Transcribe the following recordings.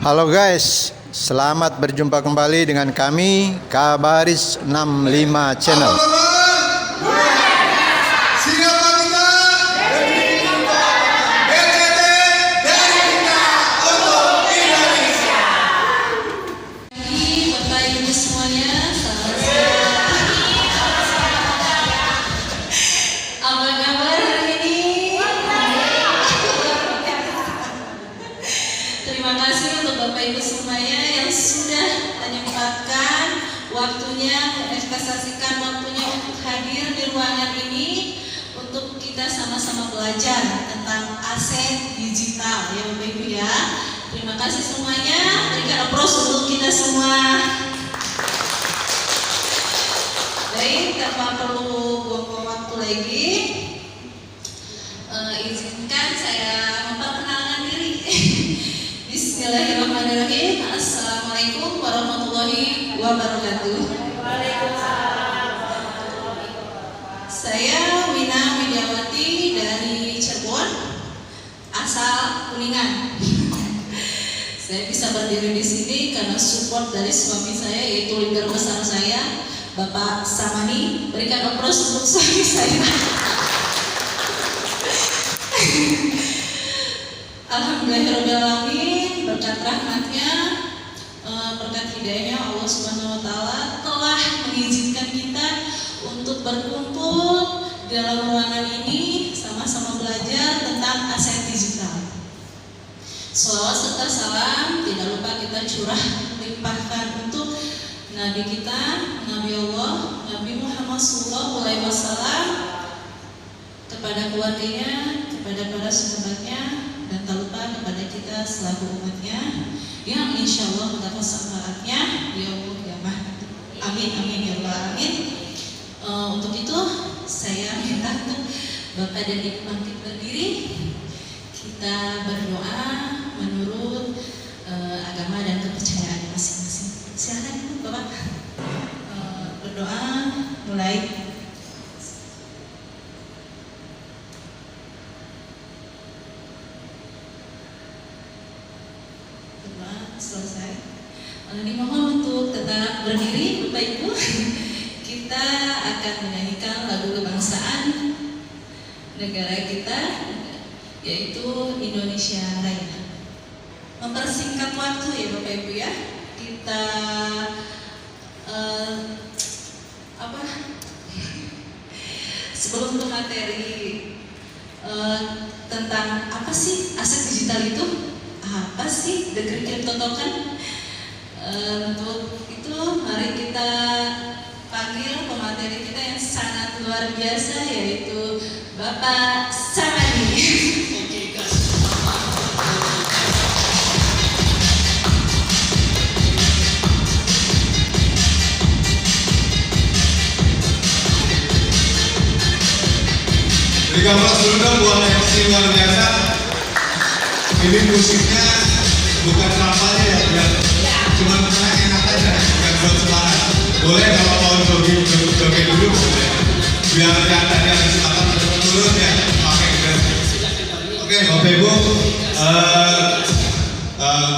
Halo guys, selamat berjumpa kembali dengan kami Kabaris 65 Channel. Terima kasih untuk Bapak Ibu semuanya yang sudah menyempatkan waktunya, menginvestasikan waktunya untuk hadir di ruangan ini untuk kita sama-sama belajar tentang aset digital ya Bapak Ibu ya. Terima kasih semuanya, berikan aplaus untuk kita semua. Baik, tanpa perlu buang-buang waktu lagi, izinkan saya memperkenalkan diri. Bismillahirrahmanirrahim. Assalamualaikum warahmatullahi wabarakatuh. Saya Wina Widiawati dari Cirebon, asal Kuningan. Saya bisa berdiri di sini karena support dari suami saya, yaitu leader besar saya, Bapak Samani. Berikan aplaus untuk suami saya. Alhamdulillahirrahmanirrahim, berkat rahmatnya, berkat hidayahnya Allah Subhanahu wa Ta'ala telah mengizinkan kita untuk berkumpul dalam ruangan ini sama-sama belajar tentang aset digital. Shalawat serta salam tidak lupa kita curah limpahkan untuk Nabi kita, Nabi Allah, Nabi Muhammad SAW, kepada keluarganya, kepada para sahabatnya, dan tak lupa kepada kita selaku umatnya yang insya Allah mendapat syafaatnya ya Allah ya Mah. Amin amin ya Allah amin. Untuk itu saya minta untuk Bapak dan Ibu bangkit berdiri, kita berdoa menurut agama dan kepercayaan masing-masing. Silakan Ibu Bapak berdoa mulai. Selesai. Dimohon untuk tetap berdiri Bapak Ibu. Kita akan menyanyikan lagu kebangsaan negara kita, yaitu Indonesia Raya. Mempersingkat waktu ya Bapak Ibu ya. Kita sebelum ke materi tentang apa sih aset digital itu? Apa sih The Crypto Token? Untuk itu mari kita panggil pemateri kita yang sangat luar biasa, yaitu Bapak Samani. Berikan aplaus dulu dong buat MC luar biasa. Ini musiknya bukan kampanye ya, biar cuma karena enak aja, bukan buat semangat. Boleh kalau mau jogging dulu, biar yang tadi habis makan turun ya, pakai gitu. Oke, Bapak Ibu,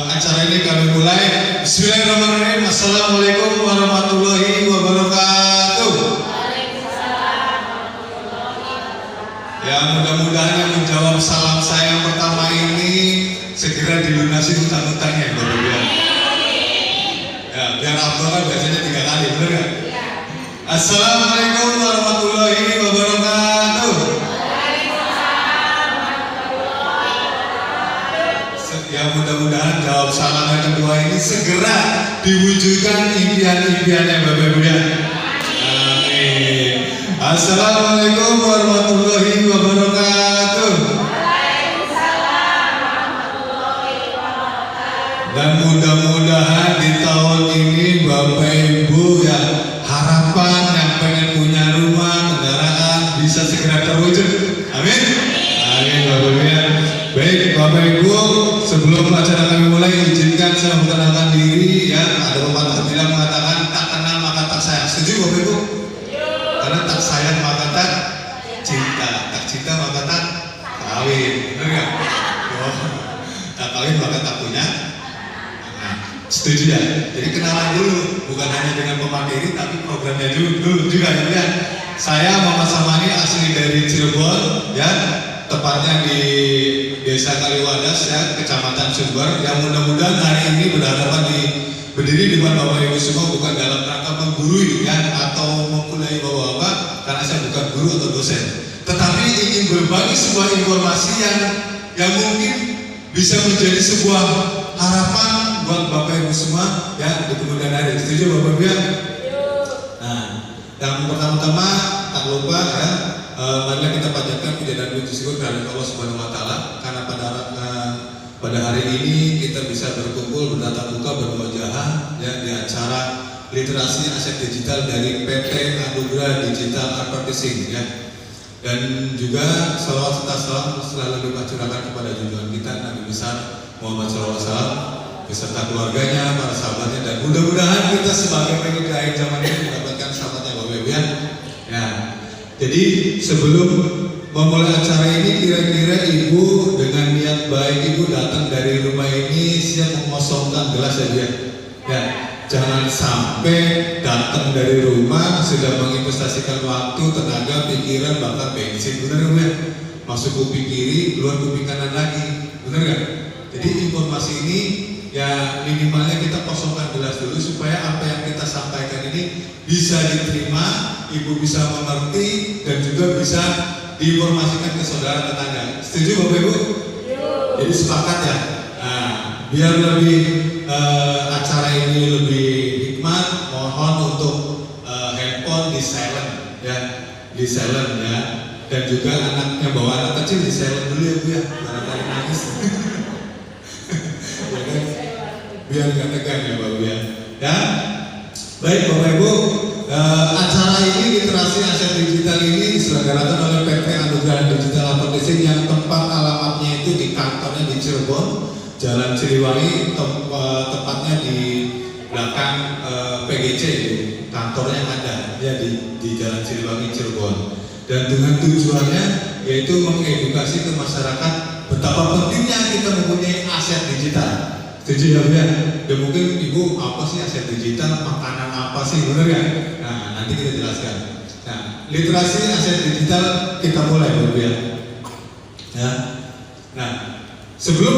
acara ini kami mulai. Bismillahirrahmanirrahim. Assalamualaikum warahmatullahi wabarakatuh. Ya, mudah-mudahan yang menjawab salam saya yang pertama ini segera dilunasi hutang-hutangnya, Bapak Ibu. Ya, biar Abdul kan biasanya 3 kali, bener kan? Assalamualaikum warahmatullahi wabarakatuh. Ya, mudah-mudahan jawab salam yang kedua ini segera diwujudkan impian-impiannya, Bapak Ibu ya. Amin. Assalamualaikum warahmatullahi wabarakatuh. Dan mudah-mudahan di tahun ini Bapak Ibu ya, harapan yang pengen punya rumah, kendaraan bisa segera terwujud. Amin. Amin Bapak Ibu ya. Baik Bapak Ibu, sebelum acara kami mulai izinkan saya memperkenalkan diri ya. Ada pepatah bilang mengatakan tak kenal maka tak sayang. Setuju Bapak Ibu? Karena tak sayang maka tak cinta, tak cinta maka tak kawin, benar nggak? Oh, tak kawin maka tak punya Setuju ya? Jadi kenalan dulu, bukan hanya dengan pemateri tapi programnya dulu juga ya. Saya Muhammad Samani asli dari Cirebon ya, tepatnya di Desa Kaliwadas ya, Kecamatan Sumber. Yang mudah-mudahan hari ini berdiri di depan Bapak Ibu semua bukan dalam rangka menggurui ya atau memulai Bapak-bapak, karena saya bukan guru atau dosen, tetapi ingin berbagi sebuah informasi yang mungkin bisa menjadi sebuah harapan buat Bapak Ibu semua ya di kemudian hari. Setuju Bapak Ibu ya? Nah, yang pertama-tama tak lupa ya, marilah kita panjatkan puja dan puji syukur kepada Allah Subhanahu Wa Taala karena pada hari ini kita bisa berkumpul bertatap muka bermuajahah ya di acara literasi aset digital dari PT Anugerah Digital Advertising ya. Dan juga salawat serta salam selalu dipacurahkan kepada junjungan kita Nabi besar Muhammad SAW beserta keluarganya, para sahabatnya, dan mudah-mudahan kita sebagai pengikut akhir zaman ini mendapatkan sahabatnya Bapak Ibu ya. Ya. Jadi sebelum memulai acara ini, kira-kira Ibu dengan niat baik Ibu datang dari rumah ini siap mengosongkan gelas saja. Ya. Jangan sampai datang dari rumah sudah menginvestasikan waktu, tenaga, pikiran, bahkan bensin, benar nggak? Masuk kuping kiri, keluar kuping kanan lagi, benar nggak? Jadi informasi ini ya minimalnya kita kosongkan gelas dulu supaya apa yang kita sampaikan ini bisa diterima, Ibu bisa mengerti dan juga bisa diinformasikan ke saudara tetangga. Setuju Bapak Ibu? Jadi sepakat ya. Nah, biar lebih acara ini lebih hikmat, mohon untuk handphone di silent ya, dan juga anak yang bawa anak kecil di silent dulu ya Bu ya, barangkali nangis. Ya kan? Biar nggak tegang ya Bapak ya. Ya, baik Bapak Ibu, acara ini literasi aset digital ini diselenggarakan oleh PT Anugerah Digital Advertising yang tempat alamatnya itu di kantornya di Cirebon, Jalan Siliwangi, tepatnya di belakang PGC, kantornya ada ya di Jalan Siliwangi Cirebon. Dan dengan tujuannya yaitu mengedukasi ke masyarakat betapa pentingnya kita mempunyai aset digital. Setuju ya Bu ya? Dan mungkin Ibu apa sih aset digital, makanan apa sih, benar ya? Nah nanti kita jelaskan. Nah literasi aset digital kita mulai Bu ya. Nah sebelum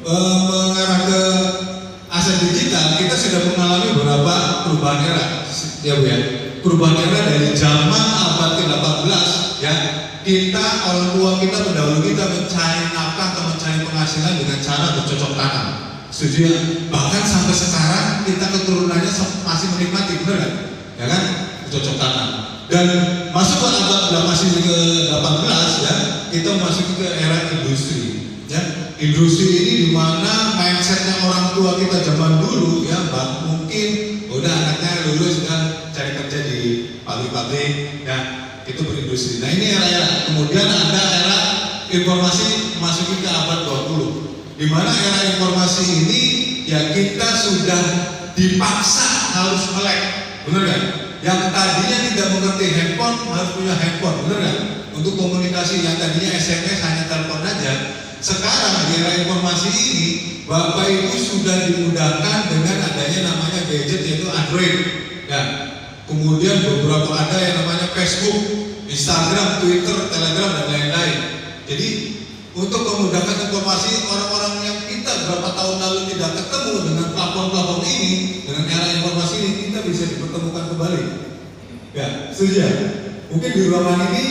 mengarah ke aset digital, kita sudah mengalami beberapa perubahan era ya Bu ya. Perubahan era dari zaman abad ke-18 ya, kita orang tua kita pendahulu kita mencari nafkah atau mencari penghasilan dengan cara bercocok tanam. Setuju ya? Bahkan sampai sekarang kita keturunannya masih menikmati, benar kan? Ya kan? Bercocok tanam. Dan masuk ke abad masih ke-18 ya, kita masuk ke era industri ya. Industri ini dimana mindsetnya orang tua kita zaman dulu ya, mungkin udah anaknya lulus dan cari kerja di pabrik-pabrik ya, itu berindustri. Nah ini era-era. Kemudian ada era informasi masukin ke abad 20, di mana era informasi ini ya kita sudah dipaksa harus melek, benar kan? Yang tadinya tidak mengerti handphone harus punya handphone, benar kan? Untuk komunikasi yang tadinya SMS hanya telepon aja, sekarang di era informasi ini Bapak Ibu sudah dimudahkan dengan adanya namanya gadget yaitu Android ya. Kemudian beberapa ada yang namanya Facebook, Instagram, Twitter, Telegram dan lain-lain. Jadi untuk memudahkan informasi orang-orang yang kita berapa tahun lalu tidak ketemu dengan platform-platform ini, dengan era informasi ini kita bisa dipertemukan kembali. Ya, setuju ya? Mungkin di ruangan ini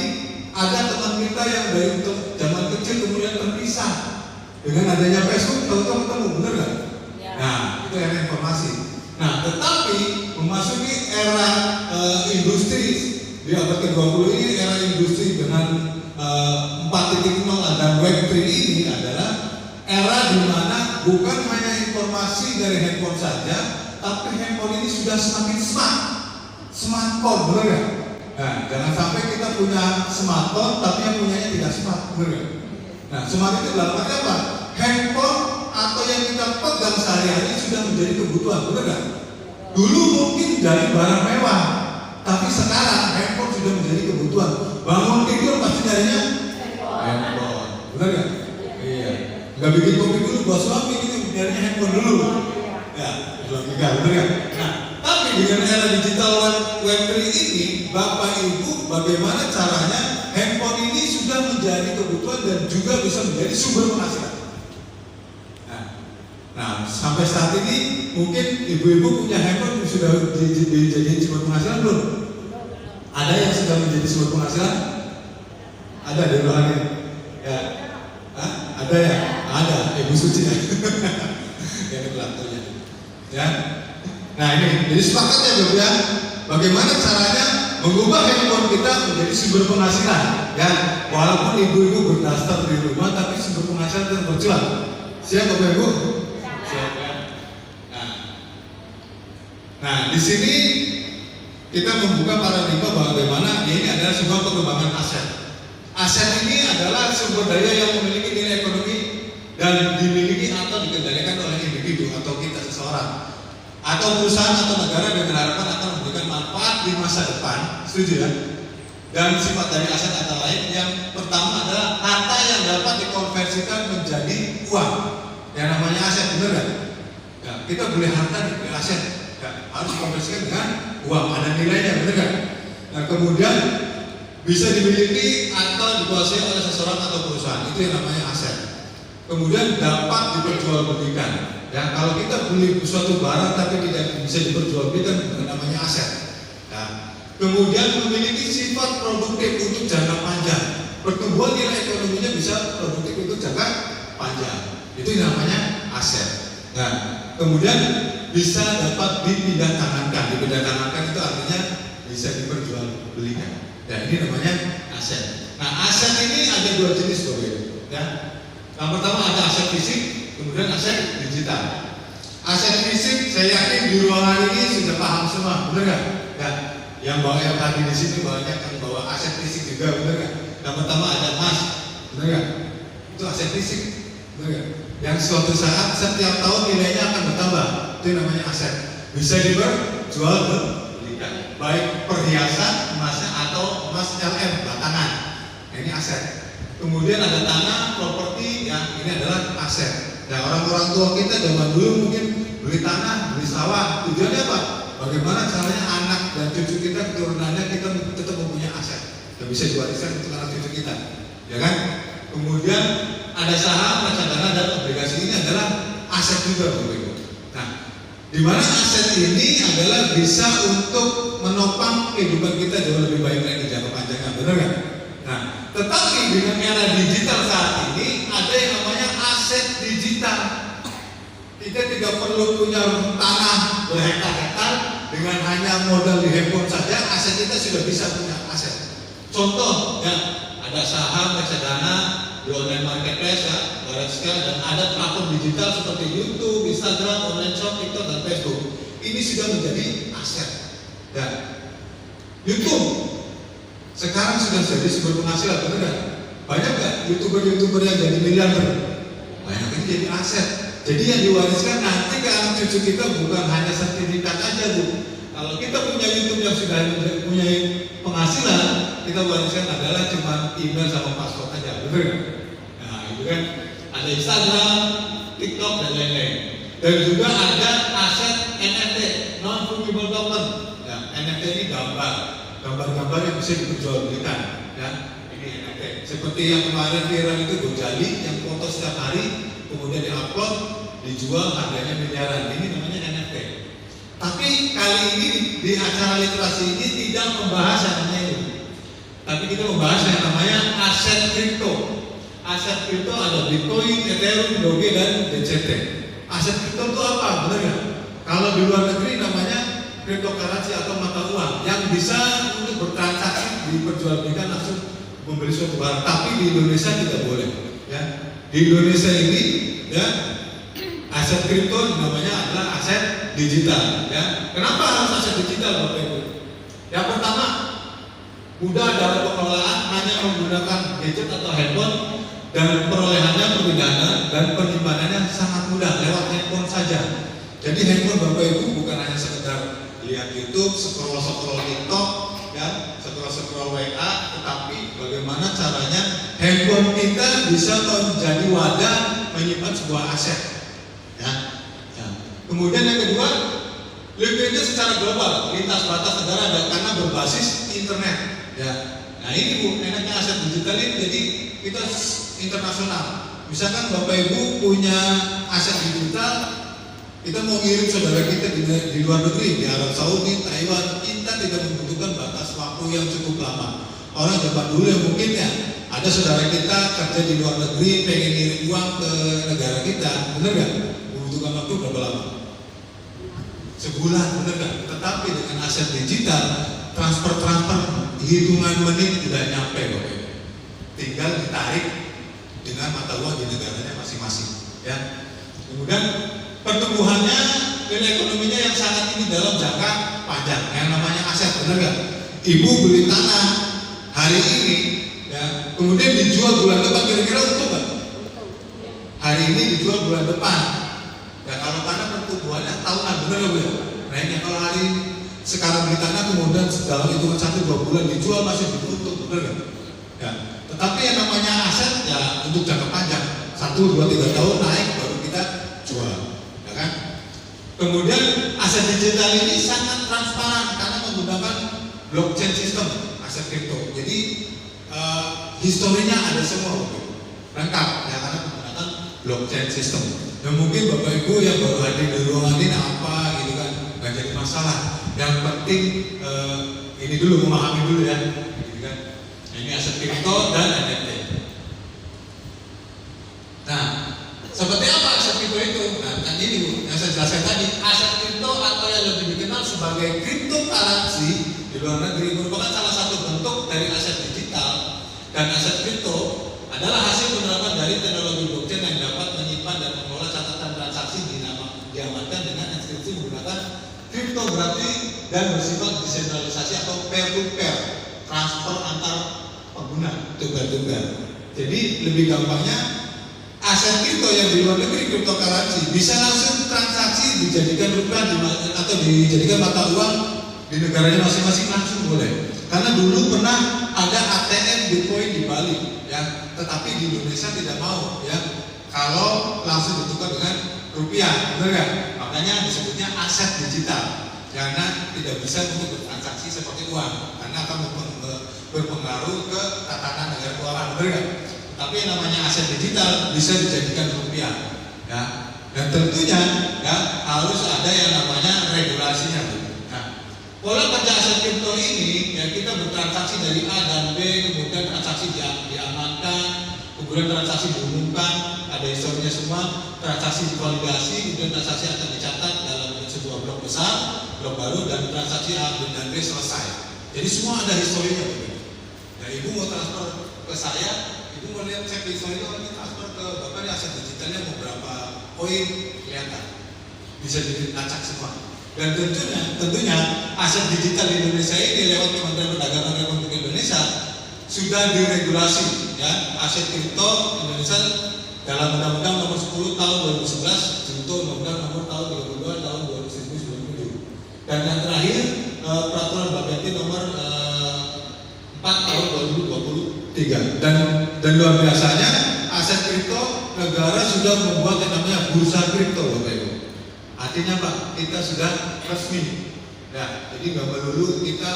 ada teman kita yang dari zaman kecil kemudian terpisah. Dengan adanya Facebook, tahu-tahu ketemu, benar nggak? Ya. Nah, itu era informasi. Nah, tetapi memasuki era industri di abad ke-20 ini, era industri dengan 4.0 dan Web3 ini adalah era di mana bukan hanya informasi dari handphone saja, tapi handphone ini sudah semakin smartphone, benar nggak? Nah, jangan sampai kita punya smartphone tapi yang punyanya tidak smart, benar nggak? Nah, smart itu dalam arti apa? Handphone atau yang kita pegang sehari-hari sudah menjadi kebutuhan, benar nggak? Dulu mungkin dari barang mewah, tapi sekarang handphone sudah menjadi kebutuhan. Bangun tidur pasti nyarinya handphone, benar nggak? Iya. Nggak bikin kopi dulu buat suami, ini nyarinya handphone dulu. Ya, jual belikan, betul kan? Nah, tapi dengan era digital Web3 ini, Bapak Ibu, bagaimana caranya handphone ini sudah menjadi kebutuhan dan juga bisa menjadi sumber penghasilan. Nah, sampai saat ini mungkin ibu-ibu punya handphone sudah dijadiin sumber penghasilan belum? Ada yang sudah menjadi sumber penghasilan? Ada di ruangan ini? Ya. Hah? Ada ya? Ada, Ibu Suci ya. Ini pelakunya. Ya. Nah ini, jadi sepakat ya Bapak ya. Bagaimana caranya mengubah handphone kita menjadi sumber penghasilan? Ya, walaupun ibu-ibu berdasar di rumah, tapi sumber penghasilan tetap berjuang. Siap Bapak Ibu? Siap ya. Nah, di sini kita membuka paradigma bagaimana ini adalah sebuah pengembangan aset. Aset ini adalah sumber daya yang memiliki nilai ekonomi dan dimiliki atau dikendalikan oleh individu atau kita seseorang atau perusahaan atau negara dengan harapan akan memberikan manfaat di masa depan. Setuju ya? Dan sifat dari aset antara lain yang pertama adalah harta yang dapat dikonversikan menjadi uang. Yang namanya aset, benar kan? Ya, kita beli harta di aset, ya, harus dikonversikan dengan uang, ada nilainya, benar kan? Nah kemudian bisa dimiliki atau dikuasai oleh seseorang atau perusahaan, itu yang namanya aset. Kemudian dapat diperjualbelikan. Ya, kalau kita beli suatu barang tapi tidak bisa diperjualbelikan, itu namanya aset. Ya. Kemudian memiliki sifat produktif untuk jangka panjang. Pertumbuhan nilai ekonominya bisa produktif untuk jangka panjang. Itu yang namanya aset. Nah, kemudian bisa dapat dipindah tangankan. Dipindah tangankan itu artinya bisa diperjualbelikan. Dan ini namanya aset. Nah, aset ini ada dua jenis Bapak Ibu. Ya. Yang pertama ada aset fisik, kemudian aset digital. Aset fisik saya yakin di ruangan ini sudah paham semua, benar nggak? Ya. Yang bawa yang tadi di sini banyak kan bawa aset fisik juga, benar nggak? Yang pertama ada emas, benar nggak? Itu aset fisik, benar nggak? Yang suatu saat setiap tahun nilainya akan bertambah, itu namanya aset. Bisa diperjualbelikan, baik perhiasan emasnya atau emas LM batangan. Nah, ini aset. Kemudian ada tanah, properti, yang ini adalah aset. Nah, orang-orang tua kita zaman dulu mungkin beli tanah, beli sawah. Tujuannya apa? Bagaimana caranya anak dan cucu kita, keturunannya kita tetap mempunyai aset yang bisa diwariskan untuk anak cucu kita, ya kan? Kemudian ada saham, reksadana dan obligasi, ini adalah aset juga, Bapak Ibu. Nah, di mana aset ini adalah bisa untuk menopang kehidupan kita jauh lebih baik lagi jangka panjangnya, benar nggak? Nah, tetapi dengan era digital saat ini ada yang namanya aset digital. Kita tidak perlu punya tanah berhektar-hektar, dengan hanya modal di handphone saja aset kita sudah bisa punya aset. Contoh ya, ada saham, reksadana di online marketplace ya, barang sekali, dan ada platform digital seperti YouTube, Instagram, online shop, TikTok dan Facebook. Ini sudah menjadi aset. Dan YouTube sekarang sudah jadi sumber penghasilan, benar nggak? Banyak nggak youtuber yang jadi miliarder? Banyak yang jadi aset. Jadi yang diwariskan nanti ke anak cucu kita bukan hanya sertifikat aja Bu. Kalau kita punya YouTube yang sudah punya penghasilan, kita wariskan adalah cuma email sama password aja, benar nggak? Nah itu kan ada Instagram, TikTok dan lain-lain. Dan juga ada aset NFT, non fungible token. Ya, NFT ini gambar yang bisa diperjualbelikan. Ya, ini NFT. Seperti yang kemarin viral itu Gojali yang foto setiap hari, kemudian diupload, dijual harganya miliaran. Ini namanya NFT. Tapi kali ini di acara literasi ini tidak membahas yang namanya itu. Tapi kita membahas yang namanya aset kripto. Aset kripto ada Bitcoin, Ethereum, Doge dan DCT. Aset kripto itu apa? Benar nggak? Kalau di luar negeri namanya cryptocurrency atau mata uang yang bisa untuk bertransaksi diperjualbelikan langsung membeli suatu barang. Tapi di Indonesia tidak boleh. Ya. Di Indonesia ini, ya, aset kripto namanya adalah aset digital. Ya. Kenapa harus aset digital, Bapak Ibu? Yang pertama, mudah dalam pengelolaan, hanya menggunakan gadget atau handphone, dan perolehannya, pemindahan dan penyimpanannya sangat mudah lewat handphone saja. Jadi handphone Bapak Ibu bukan hanya sekedar lihat YouTube, scroll TikTok, ya, scroll WA, tetapi bagaimana caranya handphone kita bisa menjadi wadah menyimpan sebuah aset. Ya. Kemudian yang kedua, likuiditas secara global, lintas batas negara dan karena berbasis internet. Ya, nah ini Bu, enaknya aset digital ini jadi kita internasional. Misalkan Bapak Ibu punya aset digital, kita mau ngirim saudara kita di luar negeri, di Arab Saudi, Taiwan, kita tidak membutuhkan batas waktu yang cukup lama. Orang zaman dulu yang mungkin ya, ada saudara kita kerja di luar negeri, pengen ngirim uang ke negara kita, bener nggak? Membutuhkan waktu berapa lama? Sebulan, bener nggak? Tetapi dengan aset digital, transfer hitungan menit sudah nyampe, Bapak Ibu. Tinggal ditarik dengan mata uang di negaranya masing-masing. Ya. Kemudian pertumbuhannya, nilai ekonominya yang sangat tinggi dalam jangka panjang, yang namanya aset, benar nggak? Ibu beli tanah hari ini, ya, kemudian dijual bulan depan, kira-kira untung nggak? Hari ini dijual bulan depan, ya kalau tanah pertumbuhannya tahunan, benar nggak Bu? Nah ini kalau hari sekarang beli tanah, kemudian dalam hitungan 1-2 bulan dijual masih untung, benar nggak? Ya. Tetapi yang namanya aset ya untuk jangka panjang, 1-2-3 tahun naik baru kita jual. Kan? Kemudian aset digital ini sangat transparan karena menggunakan blockchain system aset kripto. Jadi historinya ada semua, lengkap ya karena menggunakan blockchain system. Dan mungkin Bapak Ibu yang baru hadir di ruangan ini apa gitu kan, nggak jadi masalah. Yang penting ini dulu memahami dulu ya, gitu kan. Nah, ini aset kripto dan NFT. Nah, seperti apa aset kripto itu? Nah, kan ini Bu, yang saya jelaskan tadi, aset kripto atau yang lebih dikenal sebagai cryptocurrency di luar negeri merupakan salah satu bentuk dari aset digital. Dan aset kripto adalah hasil penerapan dari teknologi blockchain yang dapat menyimpan dan mengelola catatan transaksi diamankan dengan inskripsi menggunakan kriptografi dan bersifat desentralisasi atau peer-to-peer, transfer antar pengguna, tunggal-tunggal. Jadi lebih gampangnya aset kripto yang di luar negeri cryptocurrency bisa langsung transaksi dijadikan rupiah atau dijadikan mata uang di negaranya masing-masing langsung boleh. Karena dulu pernah ada ATM Bitcoin di Bali, ya, tetapi di Indonesia tidak mau, ya, kalau langsung ditukar dengan rupiah, benar nggak? Makanya disebutnya aset digital, karena tidak bisa untuk bertransaksi seperti uang, karena akan berpengaruh ke tatanan negara keuangan, benar nggak? Tapi yang namanya aset digital bisa dijadikan rupiah, ya. Dan tentunya ya harus ada yang namanya regulasinya. Nah, pola kerja aset kripto ini ya kita bertransaksi dari A dan B, kemudian transaksi diamankan, kemudian transaksi diumumkan, ada historinya semua, transaksi divalidasi, kemudian transaksi akan dicatat dalam sebuah blok besar, blok baru, dan transaksi A dan B selesai. Jadi semua ada historinya. Nah, Ibu mau transfer ke saya, Ibu mau lihat cek histori itu, ini transfer ke Bapak di aset digitalnya mau berapa koin, kelihatan, bisa dilacak semua. Dan tentunya aset digital di Indonesia ini lewat Kementerian Perdagangan Republik Indonesia sudah diregulasi, ya, aset kripto Indonesia dalam Undang-Undang Nomor 10 Tahun 2011 junto Undang-Undang Nomor Tahun 32 Tahun 2007. Dan yang terakhir Peraturan Bapeti Nomor 4 Tahun 2023. Dan luar biasanya aset kripto negara sudah membuat yang namanya bursa kripto, Bapak Ibu. Artinya Pak, kita sudah resmi. Ya, jadi nggak melulu kita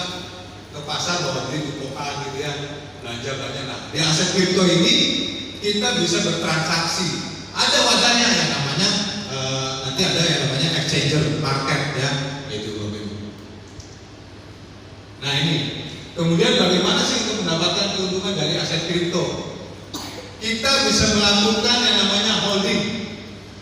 ke pasar bawa duit di pokan gitu ya, belanja. Nah, di aset kripto ini kita bisa bertransaksi. Ada wadahnya yang namanya nanti ada yang namanya exchanger market ya, gitu Bapak Ibu. Nah ini, kemudian bagaimana sih untuk mendapatkan keuntungan dari aset kripto? Kita bisa melakukan yang namanya holding.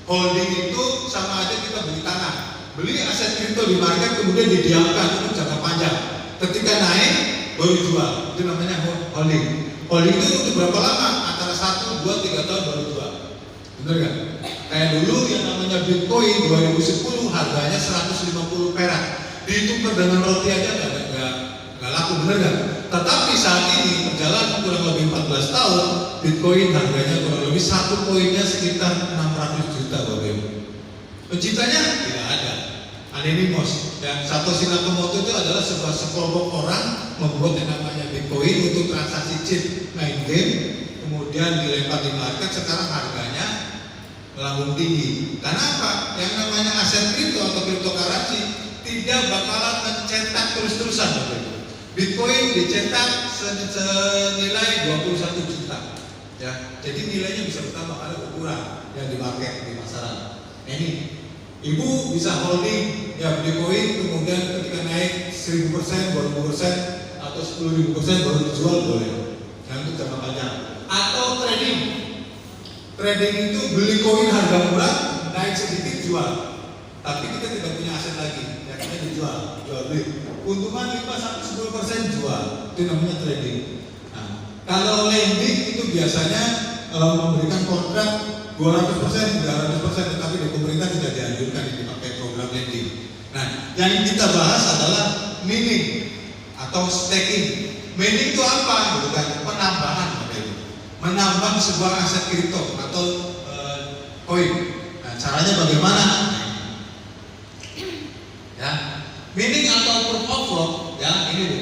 Holding itu sama aja kita beli tanah, beli aset kripto di market kemudian didiamkan untuk jangka panjang. Ketika naik baru jual, itu namanya holding. Holding itu untuk berapa lama? Antara 1, 2, 3 tahun baru jual. Bener gak? Kayak dulu yang namanya Bitcoin 2010 harganya 150 perak. Ditukar dengan roti aja nggak laku, bener gak? Tetapi saat ini berjalan kurang lebih 14 tahun, Bitcoin harganya kurang lebih satu koinnya sekitar 600 juta Bapak Ibu. Penciptanya tidak ada, anonymous. Dan Satoshi Nakamoto itu adalah sekelompok orang membuat yang namanya Bitcoin untuk transaksi chip main game, kemudian dilempar di market, sekarang harganya melambung tinggi. Karena apa? Yang namanya aset kripto dia bakalan mencetak terus-terusan Bapak Ibu. Bitcoin dicetak senilai 21 juta. Ya, jadi nilainya bisa bertambah kali berkurang yang di market di pasaran. Nah, ini Ibu bisa holding ya Bitcoin, kemudian ketika naik 1000%, 2000% atau 10.000% baru dijual boleh. Yang itu jangka panjang. Atau trading. Trading itu beli koin harga murah, naik sedikit jual. Tapi kita tidak punya aset lagi, ya kita dijual, jual beli. Keuntungan 5-10% jual, itu namanya trading. Nah, kalau lending itu biasanya memberikan kontrak 200%, 300%, tetapi di pemerintah tidak dianjurkan dipakai program lending. Nah, yang kita bahas adalah mining atau staking. Mining itu apa? Gitu kan? Penambahan, menambang sebuah aset kripto atau koin. Nah, caranya bagaimana? Ya, mining atau proof of work, ya ini Bu.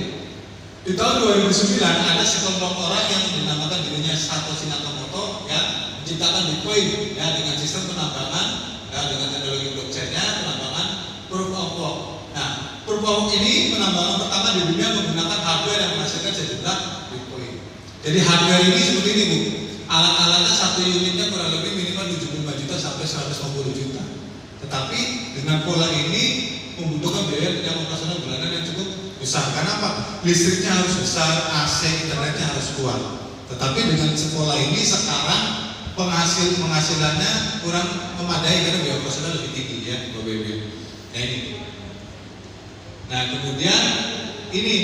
Di tahun 2009 ada sekelompok orang yang dinamakan dirinya Satoshi Nakamoto, ya, menciptakan Bitcoin, ya, dengan sistem penambangan, ya, dengan teknologi blockchain-nya, penambangan proof of work. Nah, proof of work ini penambangan pertama di dunia menggunakan hardware yang menghasilkan sejumlah Bitcoin. Jadi hardware ini seperti ini Bu. Alat-alatnya satu unitnya kurang lebih minimal 75 juta sampai 150 juta. Tetapi dengan pola ini membutuhkan biaya yang operasional bulanan yang cukup besar. Karena apa? Listriknya harus besar, AC, internetnya harus kuat. Tetapi dengan sekolah ini sekarang penghasilannya kurang memadai karena biaya operasional lebih tinggi ya, Bapak Ibu. Nah ini. Nah kemudian ini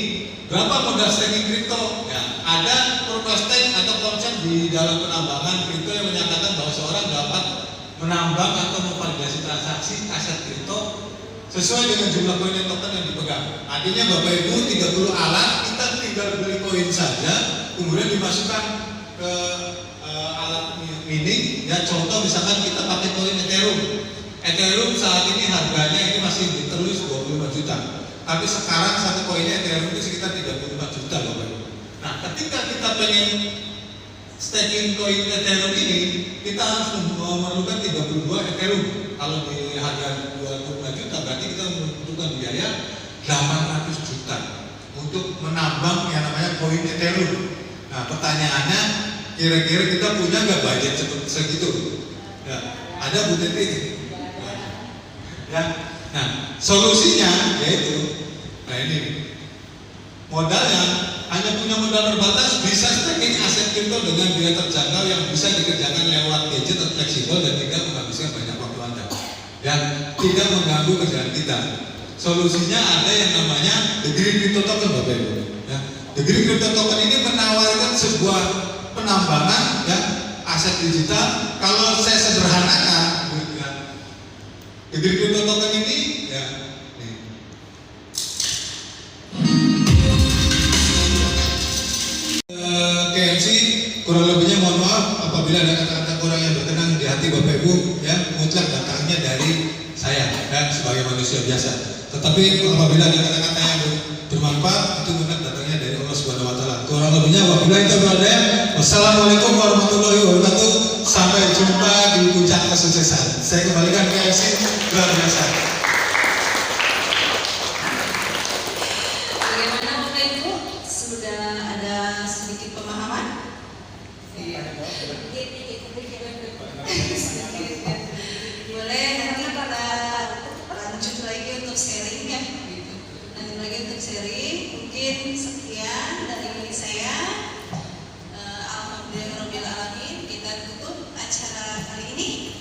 berapa modal staking kripto? Ya, ada proof-of-stake atau konsep di dalam penambangan kripto yang menyatakan bahwa seorang dapat menambang atau memvalidasi transaksi aset kripto sesuai dengan jumlah koin dan token yang dipegang. Artinya Bapak Ibu 30 alat, kita tinggal beli koin saja, kemudian dimasukkan ke alat mining. Ya contoh misalkan kita pakai koin Ethereum. Ethereum saat ini harganya ini masih ditulis 25 juta. Tapi sekarang satu koinnya Ethereum itu sekitar 35 juta Bapak Ibu. Nah, ketika kita pengen staking koin Ethereum ini, kita harus memerlukan 32 Ethereum. Kalau di harga 25 juta berarti kita membutuhkan biaya 800 juta untuk menambang yang namanya koin Ethereum. Nah, pertanyaannya kira-kira kita punya nggak budget segitu? Ya, ada Bu Teti? Ya. Nah, solusinya yaitu, nah ini modalnya hanya punya modal terbatas, bisa staking aset kripto dengan biaya terjangkau yang bisa dikerjakan lewat gadget atau fleksibel dan tidak menghabiskan banyak waktu Anda, dan tidak mengganggu kerjaan kita. Solusinya ada yang namanya The Green Crypto Token Bapak Ibu. Ya. The Green Crypto Token ini menawarkan sebuah penambangan ya aset digital. Kalau saya sederhanakan, The Green Crypto Token ini ya KMC kurang lebihnya mohon maaf apabila ada kata-kata kurang yang berkenan di hati Bapak Ibu, ya mutlak datangnya dari saya ya sebagai manusia biasa. Tetapi apabila ada kata-kata yang bermanfaat itu mutlak datangnya dari Allah Subhanahu wa taala. Kurang lebihnya wabillahi taufiq. Wassalamualaikum warahmatullahi wabarakatuh. Sampai jumpa di puncak kesuksesan. Saya kembalikan ke MC luar biasa. Bagaimana Bapak Ibu? Sudah ada sedikit pemahaman? Boleh nanti kita lanjut lagi untuk sharing ya. Lanjut lagi untuk sharing. Mungkin sekian dari saya. Alhamdulillahirobbilalamin. Kita tutup acara kali ini.